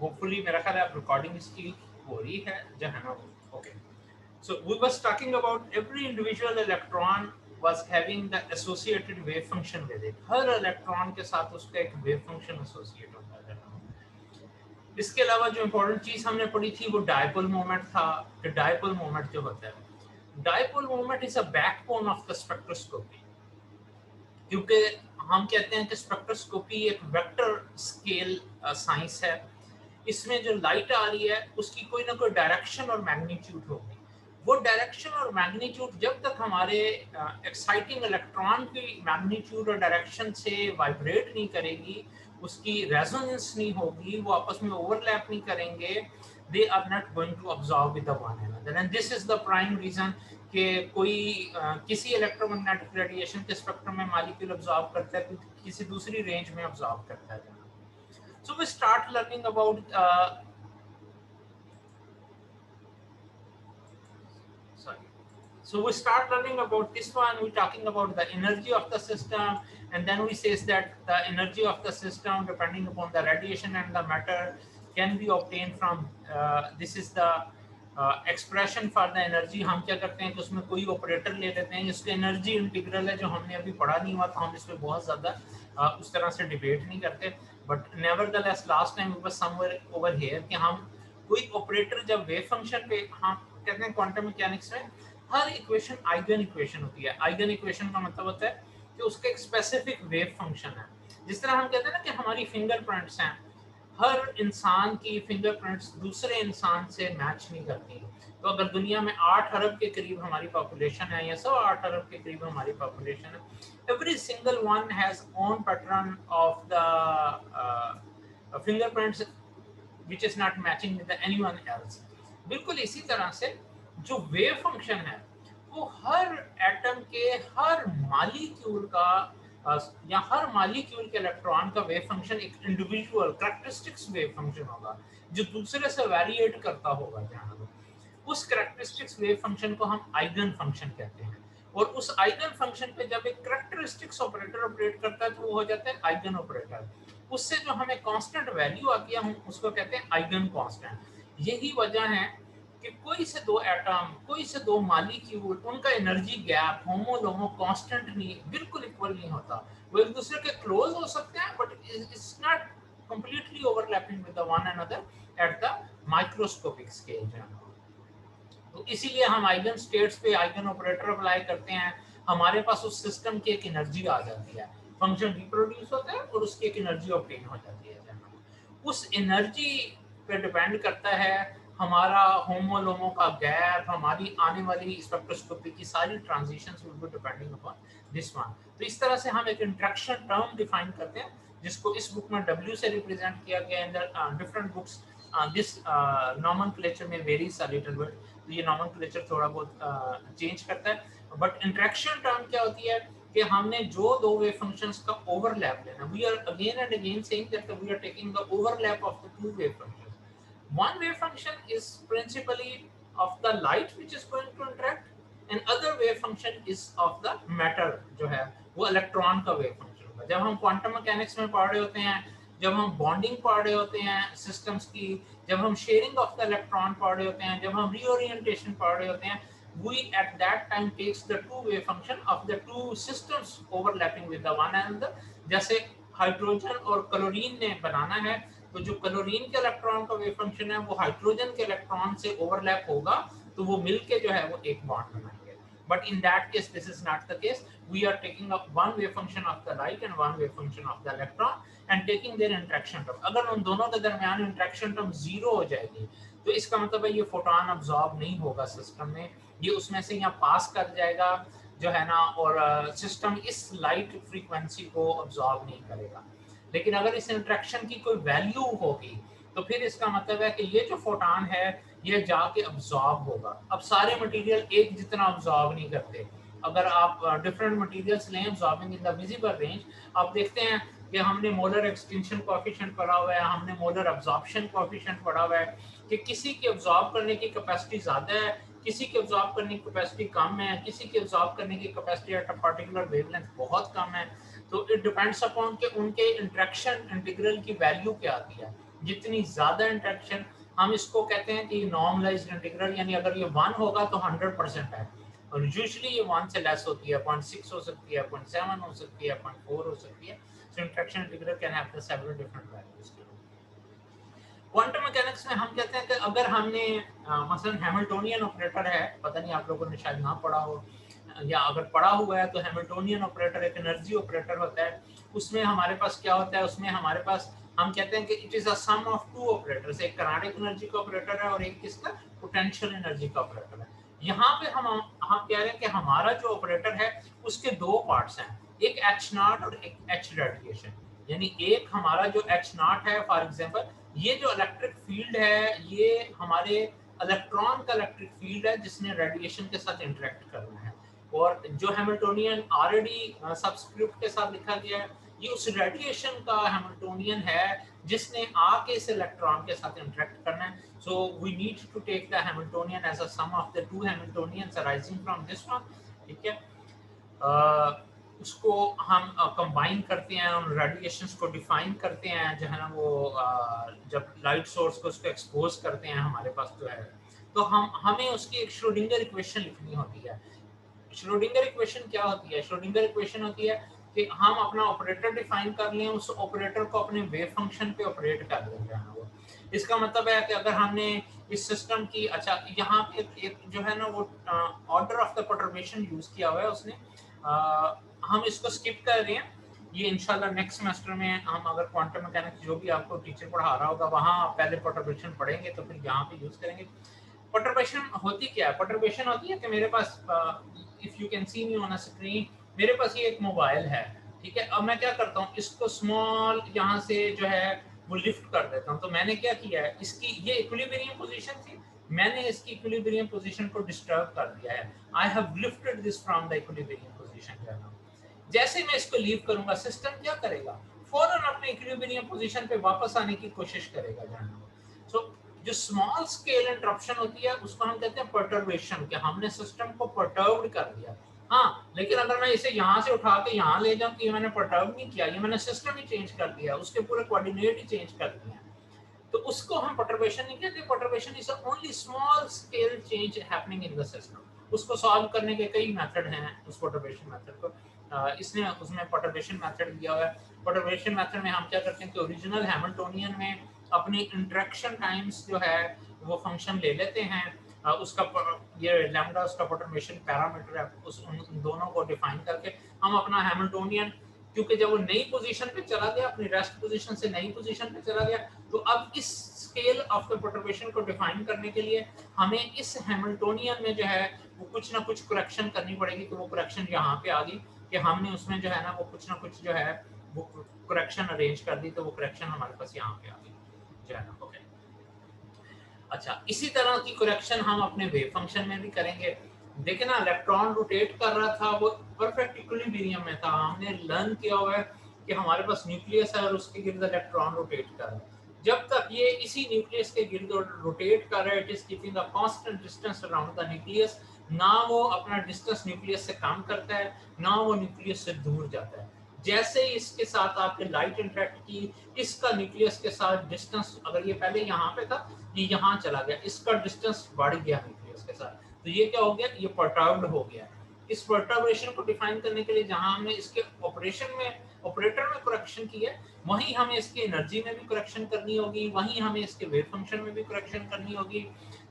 Hopefully मेरा ख्याल है आप रिकॉर्डिंग इसकी हो रही है जो है ना। Okay, so we was talking about every individual electron was having the associated wave function with it. Her electron के साथ उसका एक वेव फंक्शन एसोसिएट होता है। इसके अलावा जो इम्पोर्टेंट चीज हमने पढ़ी थी वो डायपोल मोमेंट था। कि डायपोल मोमेंट जो होता है, dipole moment is a backbone of the spectroscopy, क्योंकि हम कहते हैं कि स्पेक्ट्रोस्कोपी एक वेक्टर स्केल साइंस है। इसमें जो लाइट आ रही है उसकी कोई ना कोई डायरेक्शन और मैग्नीट्यूड होगी। वो डायरेक्शन और मैग्नीट्यूड जब तक हमारे एक्साइटिंग इलेक्ट्रॉन की मैग्नीट्यूड और डायरेक्शन से वाइब्रेट नहीं करेगी, उसकी रेजोनेंस नहीं होगी, वो आपस में ओवरलैप नहीं करेंगे, they are not going to absorb with the one another. And this is the prime reason कि कोई किसी इलेक्ट्रोमैग्नेटिक रेडिएशन के स्पेक्ट्रम में मॉलिक्यूल अब्जॉर्ब करता है, किसी दूसरी रेंज में अब्जॉर्ब करता है। So we start learning about So we start learning about this one. We're talking about the energy of the system, and then we says that the energy of the system, depending upon the radiation and the matter, can be obtained from. This is the expression for the energy. हम क्या करते हैं कि उसमें कोई operator ले लेते हैं, इसका एनर्जी इंटीग्रल है जो हमने अभी पढ़ा नहीं हुआ, तो हम इस पे बहुत ज़्यादा उस तरह से डिबेट नहीं करते। But nevertheless last time we were somewhere over here कि हम कोई ऑपरेटर जब वेव फंक्शन पे, हम कहते हैं क्वांटम मैकेनिक्स में हर इक्वेशन आइगन इक्वेशन होती है। आइगन इक्वेशन का मतलब होता है कि उसका एक स्पेसिफिक वेव फंक्शन है। जिस तरह हम कहते हैं ना कि हमारी फिंगरप्रिंट्स हैं, हर इंसान की फिंगरप्रिंट्स दूसरे इंसान से मैच नहीं करती। तो अगर दुनिया में 8 अरब के करीब हमारी पॉपुलेशन है या 8 अरब के करीब हमारी पॉपुलेशन है, every single one has own pattern of the fingerprints which is not matching with anyone else। बिल्कुल इसी तरह से जो वेव फंक्शन है वो हर एटम के हर मॉलिक्यूल का या हर मॉलिक्यूल के इलेक्ट्रॉन का वेव फंक्शन एक इंडिविजुअल कैरेक्टरिस्टिक्स वेव फंक्शन होगा जो दूसरे से वेरिएट करता होगा। ध्यान दो, उस कैरेक्टरिस्टिक्स वेव फंक्शन को हम आइगन फंक्शन कहते हैं, और उस आइगन फंक्शन पे जब एक कैरेक्टरिस्टिक्स ऑपरेटर ऑपरेट करता है तो वो हो जाता है आइगन ऑपरेटर। उससे जो हमें कांस्टेंट वैल्यू आती है हम उसको कहते हैं आइगन कांस्टेंट। यही वजह है कि कोई से दो एटम, कोई से दो मॉलिक्यूल, उनका एनर्जी गैप होमो-लोमो कांस्टेंट नहीं, बिल्कुल इक्वल नहीं होता। वो एक दूसरे के क्लोज हो सकते हैं but it's not completely overlapping with the one another at the microscopic scale. तो इसीलिए हम आइगन स्टेट्स पे आइगन ऑपरेटर अप्लाई करते हैं, हमारे पास उस सिस्टम की एक एनर्जी आ जाती है, फंक्शन रिप्रोड्यूस होता है और उसकी एक एनर्जी ऑब्टेन हो जाती है। उस एनर्जी पे डिपेंड करता है हमारा होमो-लोमो का गैप, हमारी आने वाली स्पेक्ट्रोस्कोपी की सारी transitions will be depending upon this one. तो इस तरह से हम एक इंटरेक्शन टर्म डिफाइन करते हैं जिसको इस बुक में W से रिप्रेजेंट किया गया है। डिफरेंट बुक्स दिस नॉमेनक्लेचर में वेरीज अ लिटिल बिट, तो ये नॉमेनक्लेचर थोड़ा बहुत चेंज करता है। बट इंटरेक्शन टर्म क्या होती है कि हमने जो दो वेव फंक्शंस का ओवरलैप लेना, we are again and again saying that we are taking the overlap of the two wave functions. One wave function is principally of the light which is going to interact, and other wave function is of the matter जो है वो electron का wave function होगा। जब हम quantum mechanics में पढ़ रहे होते हैं, जब हम बॉन्डिंग पढ़ रहे होते हैं सिस्टम्स की, जब हम शेयरिंग ऑफ द इलेक्ट्रॉन पढ़ रहे होते हैं, जब हम रीओरिएंटेशन पढ़ रहे होते हैं, we at that time takes the two wave function of the two systems overlapping with the one another। जैसे हाइड्रोजन और क्लोरीन ने बनाना है, तो जो क्लोरीन के इलेक्ट्रॉन का वेव फंक्शन है वो हाइड्रोजन के इलेक्ट्रॉन से ओवरलैप होगा, तो वो मिलके जो है वो एक बॉन्ड बनाएंगे। But in that case this is not the case, we are taking up one wave function of the light and one wave function of the electron and taking their interaction term. अगर उन दोनों के दरमियान interaction term zero हो जाएगी तो इसका मतलब है ये फोटोन अब्सॉर्ब नहीं होगा सिस्टम में, ये उसमें से यहाँ पास कर जाएगा जो है ना, और सिस्टम इस लाइट फ्रीक्वेंसी को अब्सॉर्ब नहीं करेगा। लेकिन अगर इस इंटरेक्शन की कोई वैल्यू होगी तो फिर इसका मतलब है कि ये जो फोटॉन है ये जाके अब्सॉर्ब होगा। अब सारे मटेरियल एक जितना अब्सॉर्ब नहीं करते। अगर आप डिफरेंट मटेरियल्स लें absorbing in the visible range, आप देखते हैं कि हमने मोलर एक्सटेंशन कोएफिशिएंट पढ़ा हुआ है, हमने मोलर अब्सॉर्प्शन कोएफिशिएंट पढ़ा हुआ है कि किसी की अब्सॉर्ब करने की कैपेसिटी ज़्यादा है, किसी की अब्सॉर्ब करने की कैपेसिटी कम है, किसी की अब्सॉर्ब करने की capacity at a particular wavelength बहुत कम है। तो इट डिपेंड्स अपॉन कि उनके इंटरेक्शन इंटीग्रल की वैल्यू क्या आती है। जितनी ज्यादा इंटरेक्शन, हम इसको कहते हैं कि नॉर्मलाइज्ड इंटीग्रल, यानी अगर ये 1 होगा तो 100% है, और यूजुअली ये 1 से लेस होती है, 0.6 हो सकती है, 0.7 हो सकती है, 0.4 हो सकती है। So interaction integral can have the several different values. Quantum mechanics में हम कहते हैं कि अगर हमने मसलन हैमिल्टोनियन ऑपरेटर है, पता नहीं आप लोगों ने शायद ना पढ़ा हो, या अगर पढ़ा हुआ है तो हैमिल्टोनियन ऑपरेटर एक एनर्जी ऑपरेटर होता है। उसमें हमारे पास क्या होता है, उसमें हमारे पास हम कहते हैं कि it is a sum of two operators, एक काइनेटिक एनर्जी का ऑपरेटर है और एक किसका, पोटेंशियल एनर्जी का ऑपरेटर है। यहाँ पे हम कह रहे हैं कि हमारा जो ऑपरेटर है उसके दो पार्ट्स हैं, एक एच नॉट और एक एच रेडिएशन। यानी एक हमारा जो एच नॉट है, फॉर एग्जांपल ये जो इलेक्ट्रिक फील्ड है ये हमारे इलेक्ट्रॉन का इलेक्ट्रिक फील्ड है जिसने रेडिएशन के साथ इंटरेक्ट करना है, और जो हैमिल्टोनियन ऑलरेडी सबस्क्रिप्ट के साथ लिखा गया है ये उस रेडिएशन का हैमिल्टोनियन है जिसने आके इस इलेक्ट्रॉन के साथ इंटरेक्ट करना है। So we need to take the Hamiltonian as a sum of the two Hamiltonians arising from this one, ठीक है। उसको हम कंबाइन करते हैं, उन रेडिएशंस को डिफाइन करते हैं, जो है ना वो जब लाइट सोर्स को उसको एक्सपोज करते हैं हमारे पास जो है, तो हमें उसकी एक श्रोडिंगर इक्वेशन लिखनी होती है। श्रोडिंगर इक्वेशन क्या होती है, श्रोडिंगर इक्वेशन होती है कि हम अपना ऑपरेटर डिफाइन कर लें, उस ऑपरेटर को अपने वेव फंक्शन पे ऑपरेट कर लें जो है वो। इसका मतलब है कि अगर हमने इस सिस्टम की, अच्छा यहाँ पे एक जो है ना वो order of the perturbation use किया हुआ है उसने, हम इसको स्किप कर रहे हैं, ये इंशाल्लाह नेक्स्ट सेमेस्टर में हम अगर क्वांटम मैकेनिक्स जो भी आपको टीचर पढ़ा रहा होगा वहाँ पहले परटर्बेशन पढ़ेंगे तो फिर यहाँ पे यूज करेंगे। परटर्बेशन होती क्या है, परटर्बेशन होती है कि मेरे पास if you can see me on a screen, मेरे पास ये एक मोबाइल है, ठीक है। अब मैं क्या करता हूँ, इसको स्मॉल यहाँ से जो है वो लिफ्ट कर देता हूँ। तो मैंने क्या किया है, इसकी ये इक्विलिब्रियम पोजीशन थी, मैंने इसकी इक्विलिब्रियम पोजीशन को डिस्टर्ब कर दिया है। I have lifted this from the equilibrium position. जैसे मैं इसको लीव करूंगा सिस्टम क्या करेगा, फौरन अपने इक्विलिब्रियम पोजीशन पे वापस आने की कोशिश करेगा जानना। सो जो स्मॉल स्केल इंटरप्शन होती है उसको हम कहते हैं परटर्बेशन, कि हमने सिस्टम को परटर्ब्ड कर दिया। हाँ, लेकिन अगर मैं इसे यहाँ से उठा के यहाँ ले जाऊं तो ये मैंने परटर्ब नहीं किया, ये मैंने सिस्टम ही चेंज कर दिया, उसके पूरे कोऑर्डिनेट ही चेंज कर दिए, तो उसको हम परटर्बेशन नहीं कहते। Perturbation is only small scale change happening in the system. उसको सॉल्व करने के कई मेथड हैं उस परटर्बेशन मेथड को, इसने उसमें परटर्बेशन मेथड दिया हुआ है। परटर्बेशन मेथड में हम क्या करते हैं कि ओरिजिनल हैमिल्टोनियन में अपनी इंटरेक्शन टाइम्स जो है वो फंक्शन ले लेते हैं, उसका ये लैम्डा उसका परटर्बेशन पैरामीटर है, उस उन दोनों को डिफाइन करके हम अपना हैमिल्टोनियन, क्योंकि जब वो नई पोजीशन पे चला गया, अपनी रेस्ट पोजीशन से नई पोजीशन पे चला गया, तो अब इस स्केल ऑफ द परटर्बेशन को डिफाइन करने के लिए हमें इस हैमिल्टोनियन में जो है वो कुछ ना कुछ करेक्शन करनी पड़ेगी। तो वो करेक्शन यहाँ पे आ गई कि हमने उसमें जो है ना वो कुछ ना कुछ जो है वो करेक्शन अरेंज कर दी, तो वो करेक्शन हमारे पास यहाँ पे आ गई जो है ना। ओके, अच्छा, इसी तरह की करेक्शन हम अपने वेव फंक्शन में भी करेंगे। देखिए ना, इलेक्ट्रॉन रोटेट कर रहा था, वो परफेक्ट इक्विलिब्रियम में था। हमने लर्न किया हुआ है कि हमारे पास न्यूक्लियस है और उसके गिर्द इलेक्ट्रॉन रोटेट कर रहा है। जब तक ये इसी न्यूक्लियस के गिर्द रोटेट कर रहा है, it is keeping a constant distance around the nucleus. ना वो अपना डिस्टेंस न्यूक्लियस से कम करता है, ना वो न्यूक्लियस से दूर जाता है। जैसे ही इसके साथ आपने लाइट इंटरेक्ट की, इसका न्यूक्लियस के साथ डिस्टेंस, अगर ये पहले यहाँ पे था, ये यहाँ चला गया, इसका डिस्टेंस बढ़ गया न्यूक्लियस के साथ, तो ये क्या हो गया, ये परटर्ब्ड हो गया। इस परटर्बेशन को डिफाइन करने के लिए जहां हमने इसके ऑपरेशन में, ऑपरेटर में करेक्शन की है, वहीं हमें इसकी एनर्जी में भी करेक्शन करनी होगी, वहीं हमें इसके वेव फंक्शन में भी करेक्शन करनी होगी।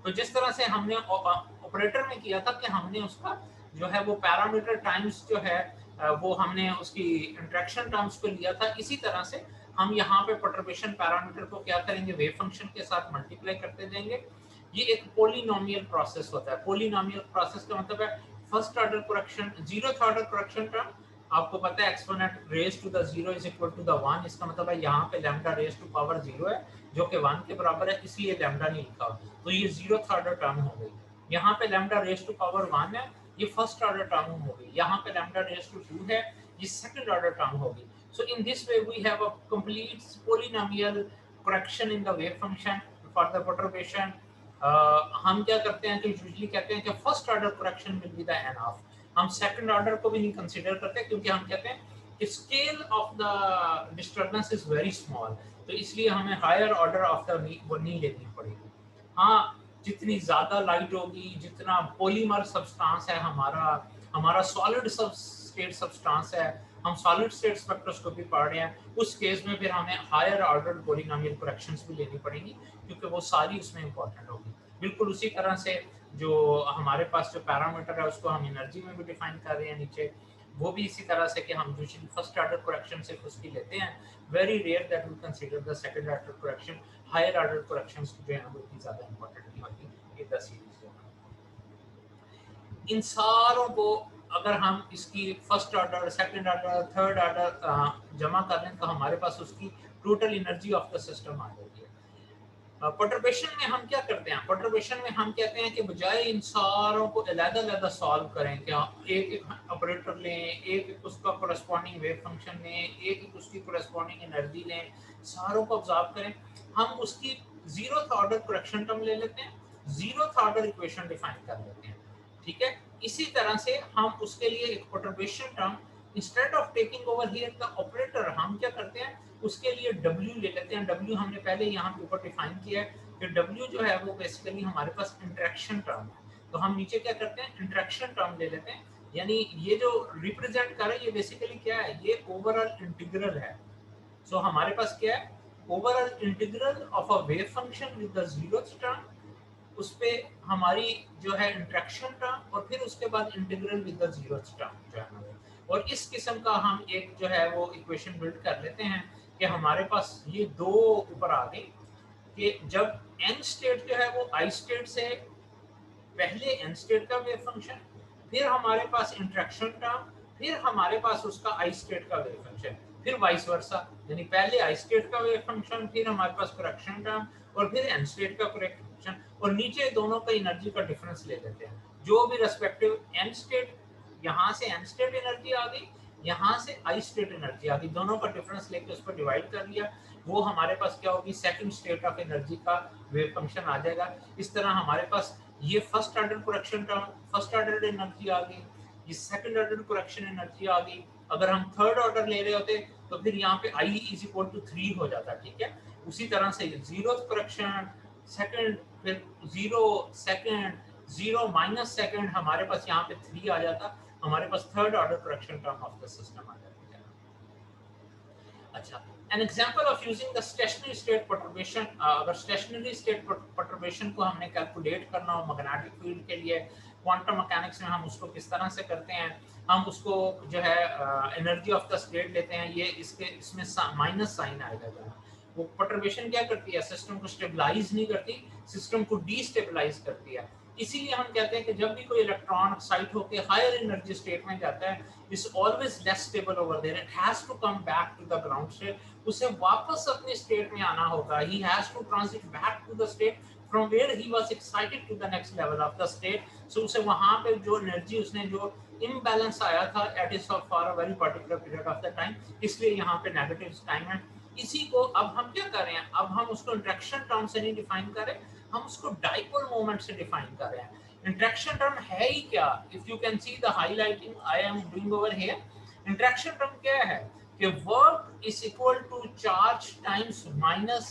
तो जिस तरह से हमने ऑपरेटर में किया था कि हमने उसका जो है वो पैरामीटर टाइम्स जो है वो हमने उसकी इंटरेक्शन टर्म्स को लिया था, इसी तरह से हम यहाँ पे परटर्बेशन पैरामीटर को क्या करेंगे, वेव फंक्शन के साथ मल्टीप्लाई करते जाएंगे। ये एक पोलिनोमियल प्रोसेस होता है। पोलिनोमियल प्रोसेस का मतलब है first order correction, zeroth order correction term, आपको पता है exponent raise to the 0 is equal to the 1, इसका मतलब है यहाँ पे लैम्डा रेज टू पावर 0 है जो कि 1 के बराबर है, इसलिए लैम्डा नहीं लिखा, तो ये जीरोथ ऑर्डर टर्म हो गई। यहाँ पे लैम्डा रेज टू पावर 1 है, ये फर्स्ट ऑर्डर टर्म हो गई। यहाँ पे लैम्डा रेज टू 2 है, ये सेकंड ऑर्डर टर्म होगी। So in this way we have a complete polynomial correction in the wave function for the perturbation. हम क्या करते हैं कि यूजुअली कहते हैं कि first order correction will be the end of, हम सेकंड ऑर्डर को भी नहीं कंसीडर करते, क्योंकि हम कहते हैं scale of the disturbance is very small, तो इसलिए हमें हायर ऑर्डर ऑफ द वो नहीं लेनी पड़ेगी। हाँ, जितनी ज्यादा लाइट होगी, जितना पॉलीमर सब्सटेंस है हमारा सॉलिड स्टेट सब्सटेंस है, हम सॉलिड स्टेट स्पेक्ट्रोस्कोपी पढ़ रहे हैं, उस केस में फिर हमें हायर ऑर्डर पॉलिनोमियल करेक्शंस भी लेनी पड़ेंगी, क्योंकि वो सारी उसमें इंपॉर्टेंट होगी। बिल्कुल उसी तरह से जो हमारे पास जो पैरामीटर है उसको हम एनर्जी में भी डिफाइन कर रहे हैं नीचे, वो भी इसी तरह से कि हम यूजुअली फर्स्ट ऑर्डर करेक्शन से उसकी लेते हैं। Very rare that we consider the second order correction, higher order corrections जो है वो इतनी ज्यादा इंपॉर्टेंट नहीं होती इन द सीरीज। इन सारों को अगर हम इसकी first order, second order, third order जमा कर लें तो हमारे पास उसकी total energy of the system आ जाती है। पर्टर्बेशन में हम क्या करते हैं, पर्टर्बेशन में हम कहते हैं कि बजाय इन सारों को अलग-अलग सॉल्व करें, क्या एक ऑपरेटर लें, एक उसका कोरेस्पॉन्डिंग वेव फंक्शन लें, एक उसकी कोरेस्पॉन्डिंग एनर्जी लें, सारों को ऑब्जर्व करें, हम उसकी जीरोथ ऑर्डर करेक्शन टर्म ले लेते हैं, जीरोथ ऑर्डर इक्वेशन डिफाइन कर लेते हैं। ठीक है, इसी तरह से हम उसके लिए एक perturbation term, instead of taking over here the operator, हम क्या करते हैं उसके लिए W ले लेते हैं। W हमने पहले यहाँ पे ऊपर डिफाइन किया है कि W जो है वो बेसिकली हमारे पास इंटरेक्शन टर्म है, तो हम नीचे क्या करते हैं इंटरेक्शन टर्म ले लेते हैं, यानी ये जो रिप्रेजेंट कर रहा है ये बेसिकली क्या है, ये ओवरऑल इंटीग्रल है। सो हमारे पास क्या है, overall integral of a wave function with the zeroth term, उस पे हमारी जो है इंटरेक्शन टर्म, और फिर उसके बाद integral with the zeroth term जो है, और इस किस्म का हम एक जो है वो इक्वेशन बिल्ड कर लेते हैं कि हमारे पास ये दो ऊपर आ गई कि जब n स्टेट जो है वो i स्टेट से पहले n स्टेट का वेव फंक्शन, फिर हमारे पास इंटरेक्शन टर्म, फिर हमारे पास उसका i स्टेट का वेव फंक्शन, फिर वाइस वर्सा, यानी पहले i स्टेट का वेव फंक्शन, फिर हमारे पास करेक्शन टर्म, और फिर n स्टेट का करेक्शन, और नीचे दोनों का एनर्जी का डिफरेंस ले लेते हैं, जो भी रेस्पेक्टिव n स्टेट, यहाँ से n स्टेट एनर्जी आ गई, यहाँ से i स्टेट एनर्जी आ गई, दोनों का डिफरेंस लेके उस पर डिवाइड कर लिया, वो हमारे पास क्या होगी, सेकंड स्टेट ऑफ एनर्जी का वेव फंक्शन आ जाएगा। इस तरह हमारे पास ये first order correction term, first order energy आ गई, ये सेकंड ऑर्डर करेक्शन एनर्जी आ गई। अगर हम थर्ड ऑर्डर ले रहे होते तो फिर यहाँ पे i इज इक्वल टू 3 हो जाता, ठीक है। उसी तरह से जीरोथ करेक्शन, सेकंड, फिर zero, second, zero minus second, हमारे पास यहाँ पे 3 आ जाता, हमारे पास third order correction term of the system आ जाती है। अच्छा, an example of using the stationary state perturbation, अगर stationary state perturbation को हमने कैलकुलेट करना हो मैग्नेटिक फील्ड के लिए, क्वांटम मैकेनिक्स में हम उसको किस तरह से करते हैं, हम उसको जो है एनर्जी ऑफ द स्टेट लेते हैं, ये इसमें माइनस साइन आएगा जहाँ, वो परटर्बेशन क्या करती है, सिस्टम को स्टेबलाइज नहीं करती, सिस्टम को डीस्टेबलाइज करती है। इसीलिए हम कहते हैं कि जब भी कोई इलेक्ट्रॉन एक्साइट होकर हायर एनर्जी स्टेट में जाता है, is always less stable over there, it has to come back to the ground state, उसे वापस अपनी स्टेट में आना होगा, he has to transit back to the state from where he was excited to the next level of the state. So उसे वहां पे जो एनर्जी उसने जो इम्बैलेंस आया था it is for a very particular period of the time, इसलिए यहाँ पे नेगेटिव टाइम है। इसी को अब हम क्या कर रहे हैं, अब हम उसको इंटरेक्शन टर्म से नहीं डिफाइन कर रहे, हम उसको डाइपोल मोमेंट से डिफाइन कर रहे हैं। इंटरेक्शन टर्म है ही क्या, if you can see the highlighting I am doing over here, interaction term क्या है कि work is equal to charge times minus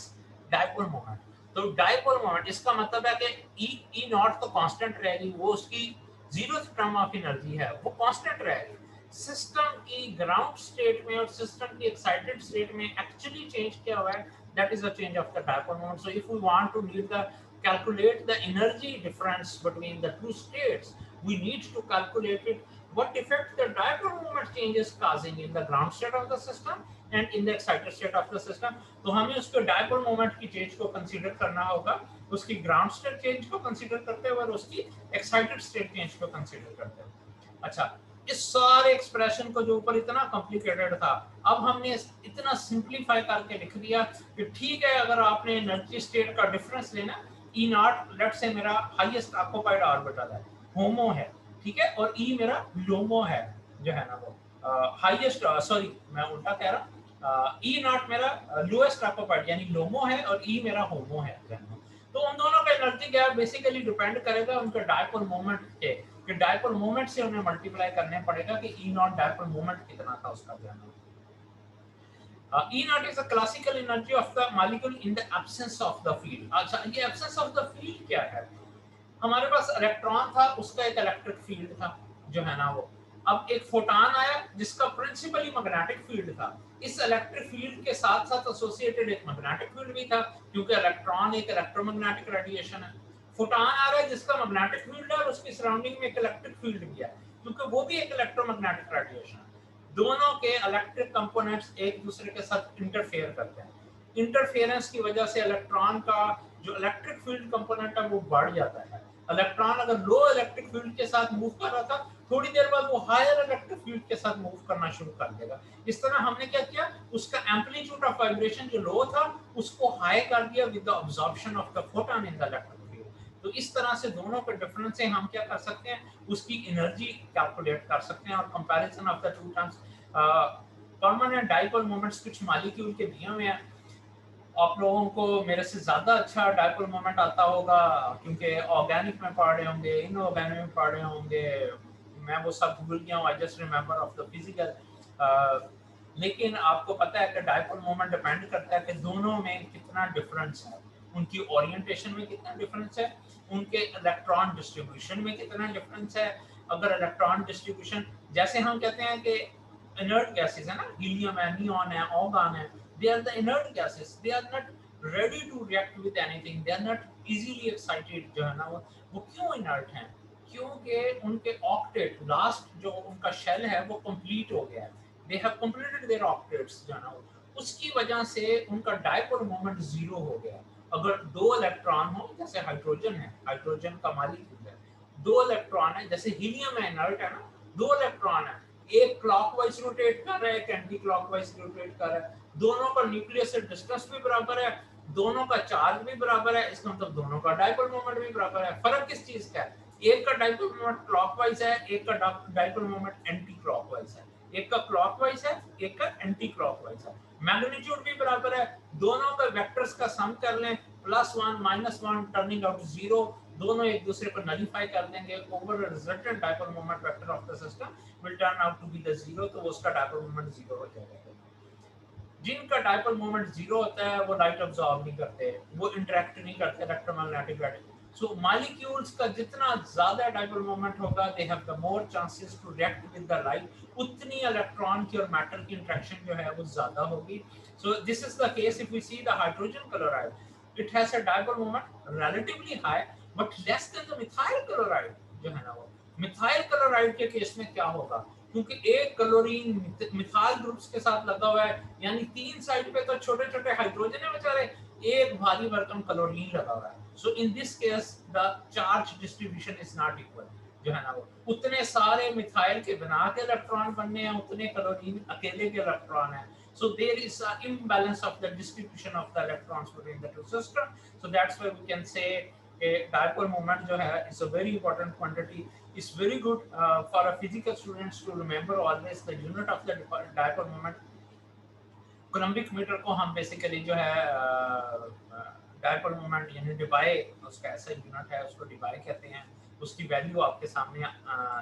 dipole moment. तो डाइपोल मोमेंट इसका मतलब है कि ई नॉट तो कांस्टेंट रहेगी, वो उसकी जीरोथ टर्म ऑफ एनर्जी है, वो कांस्टेंट रहेगी। सिस्टम की ग्राउंड स्टेट में और सिस्टम की एक्साइटेड स्टेट में एक्चुअली चेंज क्या हुआ है, that is a change of the dipole moment. So if we want to need the calculate the energy difference between the two states, we need to calculate it, what effect the dipole moment change is causing in the ground state of the system and in the excited state of the system। तो हमें उसको dipole moment की change को consider करना होगा, उसकी ground state change को consider करते हुए और उसकी एक्साइटेड स्टेट चेंज को कंसीडर करते हुए। अच्छा, इस सारे एक्सप्रेशन को जो ऊपर इतना कॉम्प्लिकेटेड था, अब हमने इतना सिंप्लीफाई करके लिख दिया कि ठीक है, अगर आपने एनर्जी स्टेट का डिफरेंस लेना, ई नॉट लेट से मेरा हाईएस्ट ऑक्यूपाइड ऑर्बिटल है, होमो है, ठीक है, और ई मेरा लोमो है जो है ना, वो हाईएस्ट, सॉरी मैं उल्टा कह रहा, ई नॉट मेरा लोएस्ट ऑक्यूपाइड यानी लोमो है, और ई मेरा होमो है। तो उन दोनों का एनर्जी गैप बेसिकली डिपेंड करेगा उनके डाइपोल मोमेंट के, कि डाइपोल मोमेंट से उन्हें मल्टीप्लाई करने पड़ेगा कि ई नॉट डाइपोल मोमेंट कितना था उसका जो है। E naught is a classical energy of the molecule in the absence of the field. अच्छा, ये absence of the field क्या है? हमारे पास इलेक्ट्रॉन था, उसका एक इलेक्ट्रिक फील्ड था जो है ना वो, अब एक फोटॉन आया जिसका प्रिंसिपली मैग्नेटिक फील्ड था, इस इलेक्ट्रिक फील्ड के साथ साथ एसोसिएटेड एक मैग्नेटिक फील्ड भी था, क्योंकि इलेक्ट्रॉन एक इलेक्ट्रोमैग्नेटिक रेडिएशन है। फोटॉन आ रहा है जिसका मैग्नेटिक फील्ड है और उसकी सराउंडिंग में एक इलेक्ट्रिक फील्ड भी है, क्योंकि वो भी एक इलेक्ट्रोमैग्नेटिक रेडिएशन है। दोनों के इलेक्ट्रिक कंपोनेंट्स एक दूसरे के साथ इंटरफेयर करते हैं। इंटरफेरेंस की वजह से इलेक्ट्रॉन का जो इलेक्ट्रिक फील्ड कंपोनेंट है वो बढ़ जाता है। इलेक्ट्रॉन अगर लो इलेक्ट्रिक फील्ड के साथ मूव कर रहा था, थोड़ी देर बाद वो हायर इलेक्ट्रिक फील्ड के साथ मूव करना शुरू कर देगा। इस तरह हमने क्या किया, उसका एम्पलीट्यूड ऑफ वाइब्रेशन जो लो था उसको हाई कर दिया with the absorption of the photon in the electric field. तो इस तरह से दोनों के डिफरेंस से हम क्या कर सकते हैं, उसकी एनर्जी कैलकुलेट कर सकते हैं। और comparison of the to terms, permanent dipole moments कुछ मॉलिक्यूल के दिए हुए हैं, आप लोगों को मेरे से ज्यादा अच्छा डाइपोल मोमेंट आता होगा क्योंकि ऑर्गेनिक में पढ़ रहे होंगे, इनऑर्गेनिक में पढ़ रहे होंगे, मैं वो सब भूल गया हूँ, I just remember of the physical. लेकिन आपको पता है कि डाइपोल मोमेंट डिपेंड करता है कि दोनों में कितना डिफरेंस है, उनकी ओरिएंटेशन में कितना डिफरेंस है, उनके इलेक्ट्रॉन डिस्ट्रीब्यूशन में कितना डिफरेंस है। अगर इलेक्ट्रॉन डिस्ट्रीब्यूशन, जैसे हम कहते हैं कि इनर्ट गैसेस है ना, हीलियम है, नियॉन है, ऑर्गन है, they are the inert gases, they are not ready to react with anything, they are not easily excited जो है ना वो क्यों inert हैं, क्योंकि उनके ऑक्टेट लास्ट जो उनका शेल है वो कंप्लीट हो गया है, they have completed their octets जो है ना उसकी वजह से उनका डाइपोल मोमेंट जीरो हो गया। अगर दो इलेक्ट्रॉन हो, जैसे हाइड्रोजन है, हाइड्रोजन का मॉलिक्यूल है, दो इलेक्ट्रॉन है, जैसे हीलियम है इनर्ट है ना, दो इलेक्ट्रॉन है, एक क्लॉकवाइज रोटेट कर रहा है, एक एंटी क्लॉकवाइज रोटेट कर रहा है, दोनों का न्यूक्लियस से डिस्टेंस भी बराबर है, दोनों का चार्ज भी बराबर है, इसका मतलब दोनों का डाइपोल मोमेंट भी बराबर है। फर्क किस चीज का है, एक का डाइपोल मोमेंट क्लॉकवाइज है, एक का डाइपोल मोमेंट एंटी क्लॉकवाइज है, एक का क्लॉकवाइज है, एक का एंटी क्लॉकवाइज है। मैग्नीट्यूड भी बराबर है, दोनों का वेक्टर्स का सम कर लें, +1 -1 टर्निंग आउट 0, दोनों एक दूसरे को नलीफाई कर देंगे, over resultant dipole moment vector of the system will turn out to be the 0, तो उसका डाइपोल मोमेंट 0 हो जाएगा। जिनका डाइपोल मोमेंट 0 होता है वो लाइट अब्सॉर्ब नहीं करते, वो इंटरेक्ट नहीं करते इलेक्ट्रोमैग्नेटिक रेडिएशन। सो मॉलिक्यूल्स का जितना ज्यादा डाइपोल मोमेंट होगा, they have the more chances to react with the light, उतनी इलेक्ट्रॉन की और मैटर की इंटरेक्शन जो है वो ज्यादा होगी। So this is the case if we see the hydrogen chloride, it has a dipole moment relatively high but less than the methyl chloride जो है ना वो। मिथाइल क्लोराइड के केस में क्या होगा, क्योंकि एक क्लोरीन मिथाइल ग्रुप्स के साथ लगा हुआ है, यानी तीन साइड पे तो छोटे छोटे हाइड्रोजन है बेचारे, एक भारी भरकम क्लोरीन लगा हुआ है। So in this case the charge distribution is not equal जो है ना वो, उतने सारे मिथाइल के बना के इलेक्ट्रॉन बनने हैं, उतने क्लोरीन अकेले के इलेक्ट्रॉन है। So there is an imbalance of the distribution of the electrons between the two systems. So that's why we can say a dipole moment जो है is a very important quantity. It's very good for a physical students to remember always the unit of the dipole moment. Coulombic metre को हम basically जो है dipole moment यानी Debye, उसका ऐसा unit है, उसको डिबाई कहते हैं। उसकी वैल्यू आपके सामने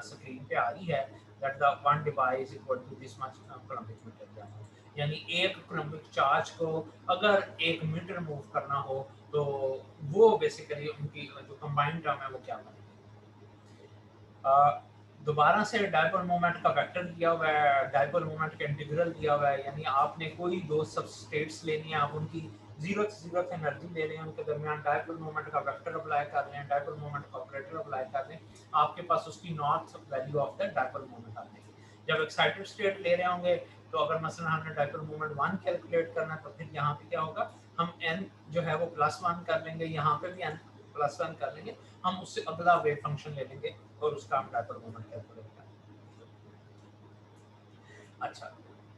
स्क्रीन पे आ रही है, that the 1 debye is equal to this much coulombic metre, यानी एक कोलम्बिक चार्ज को अगर 1 मीटर मूव करना हो तो वो बेसिकली उनकी जो कंबाइंड टर्म है वो क्या बनेगी। दोबारा से डाइपोल मोमेंट का वेक्टर दिया हुआ है, डाइपोल मोमेंट का इंटीग्रल दिया हुआ है, यानी आपने कोई दो सबस्टेट्स लेनी है, आप उनकी जीरोथ एनर्जी ले रहे हैं, उनके दरमियान डाइपोल मोमेंट का वेक्टर अप्लाई कर रहे हैं, डाइपोल मोमेंट का ऑपरेटर अप्लाई कर रहे हैं, आपके पास उसकी north value of the dipole moment आ जाएगी। जब एक्साइटेड स्टेट ले रहे होंगे तो अगर मसलन हमने डाइपोल मोमेंट 1 कैलकुलेट करना है तो फिर यहाँ पे क्या होगा, हम n जो है वो +1 कर लेंगे, यहाँ पे भी n +1 कर लेंगे, हम उससे अगला वेव फंक्शन ले लेंगे और उसका हम डाइपोल मोमेंट कैलकुलेट करेंगे। अच्छा,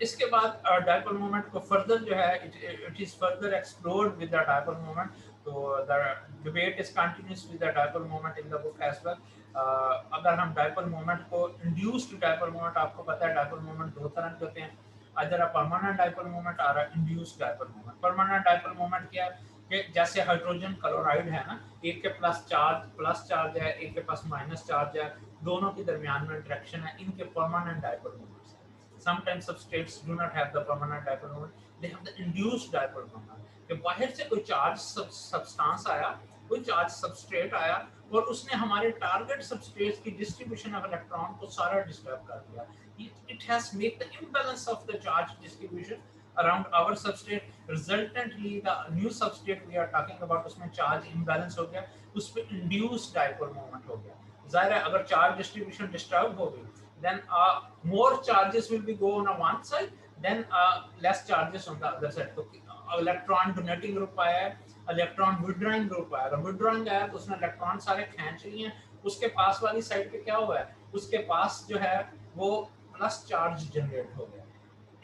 इसके बाद डाइपोल मोमेंट को फर्दर जो है it is further explored with the dipole moment, तो the debate is continuous with the dipole moment in the book as well. अगर हम डाइपोल मोमेंट को इंड्यूस्ड डाइपोल मोमेंट, आपको पता है डाइपोल मोमेंट दो तरह के होते हैं, other uh permanent dipole moment और induced dipole moment. Permanent dipole moment क्या है कि जैसे हाइड्रोजन क्लोराइड है ना, एक के प्लस चार्ज है, एक के पास माइनस चार्ज है, दोनों के दरमियान में इंटरेक्शन है, इनके परमानेंट डाइपोल मोमेंट्स हैं। Sometimes substrates do not have the permanent dipole moment. They have the induced dipole moment, कि बाहर से कोई चार्ज सब्सटेंस आया, कोई चार्ज सबस्ट्रेट आया और उसने हमारे टारगेट सबस्ट्रेट की डिस्ट्रीब्यूशन ऑफ इलेक्ट्रॉन को सारा डिस्टर्ब कर दिया. It has made the imbalance of the charge distribution around our substrate. Resultantly, the new substrate we are talking about, उसमें charge imbalance हो गया, उस पे induced dipole moment हो गया. जाहिर है अगर charge distribution disturb होगी, then more charges will be go on one side, then less charges on the other side. तो इलेक्ट्रॉन डोनेटिंग ग्रुप आया है, इलेक्ट्रॉन विड्रॉइंग ग्रुप आया. अगर विड्रॉइंग आया तो उसने इलेक्ट्रॉन सारे खींच लिए हैं, उसके पास वाली साइड पे क्या हुआ है, उसके पास जो है वो प्लस चार्ज जनरेट हो गया.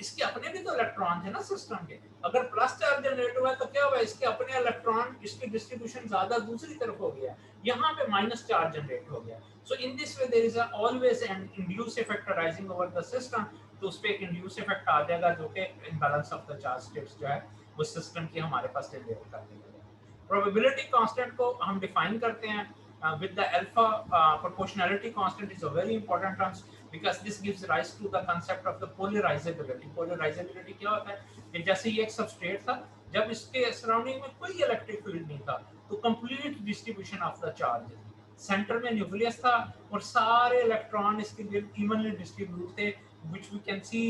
इसके अपने भी तो इलेक्ट्रॉन थे ना सिस्टम के, अगर प्लस चार्ज जनरेट हुआ है तो क्या हुआ, इसके अपने इलेक्ट्रॉन, इसकी डिस्ट्रीब्यूशन ज्यादा दूसरी तरफ हो गया, यहाँ पे माइनस चार्ज जनरेट हो गया. So in this way there is always an induce effect arising over the system. तो उस पे एक इंड्यूस इफेक्ट आ जाएगा जो कि imbalance of the charge states जो है वो सिस्टम की हमारे पास जनरेट कर देगा. प्रोबेबिलिटी कांस्टेंट को हम डिफाइन करते हैं with the alpha proportionality constant is a very important term because this gives rise to the concept of the polarizability. Polarizability क्या होता है कि जैसे ये एक सबस्ट्रेट था, जब इसके सराउंडिंग में कोई इलेक्ट्रिक फील्ड नहीं था तो complete distribution of the charge, centre में न्यूक्लियस था और सारे इलेक्ट्रॉन इसके इवनली डिस्ट्रीब्यूट थे, which we can see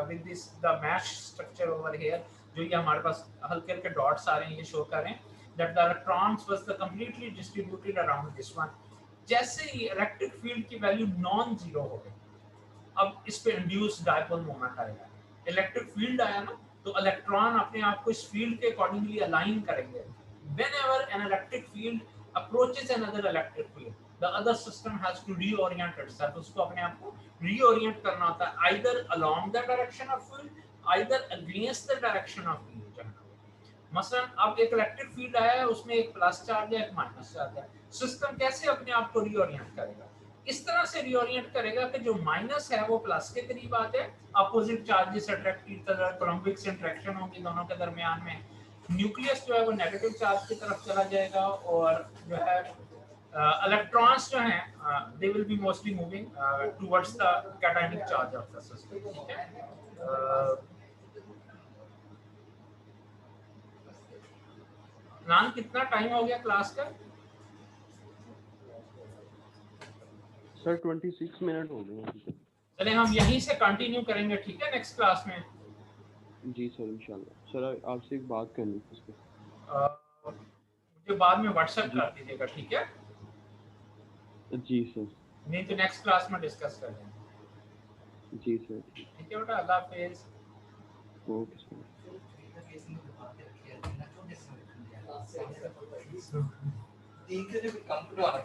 with this the mesh structure over here. जो ये हमारे पास हल्के हल्के डॉट्स आ रहे हैं, ये शो कर रहे हैं that the electrons was the completely distributed around this one. जैसे ही इलेक्ट्रिक फील्ड की वैल्यू नॉन जीरो हो गई, अब इस पे इंड्यूस्ड डायपोल मोमेंट आएगा. इलेक्ट्रिक फील्ड आया ना, तो इलेक्ट्रॉन अपने आप को इस फील्ड के अकॉर्डिंगली अलाइन करेंगे. whenever an electric field approaches another electric field, the other system has to reorient itself. उसको अपने आप को reorient करना होता है, either along the direction of field, either against the direction of field. मसलन अब एक इलेक्ट्रिक फील्ड आया है, उसमें एक प्लस चार्ज है, एक माइनस चार्ज है. सिस्टम कैसे अपने आप को रीओरिएंट करेगा? इस तरह से रीओरिएंट करेगा कि जो माइनस है वो प्लस के करीब आ जाए, अपोजिट चार्जेस अट्रैक्ट की तरह कोलम्बिक इंटरेक्शन होगी दोनों के दरमियान में. न्यूक्लियस जो है वो नेगेटिव चार्ज की तरफ चला जाएगा और जो है इलेक्ट्रॉन्स जो हैं they will be mostly moving towards the cationic charge of the system. ठीक है, नान कितना टाइम हो गया क्लास का? सर 26 मिनट हो गए. चले हम यहीं से कंटिन्यू करेंगे, ठीक है, नेक्स्ट क्लास में. जी सर इंशाल्लाह. सर आपसे एक बात करनी थी इसके. मुझे बाद में व्हाट्सएप कर दीजिएगा, ठीक है? जी सर. नहीं तो नेक्स्ट क्लास में डिस्कस कर लेंगे. जी सर. ठीक है बेटा, अल्लाह हाफिज. Okay sir. Come to our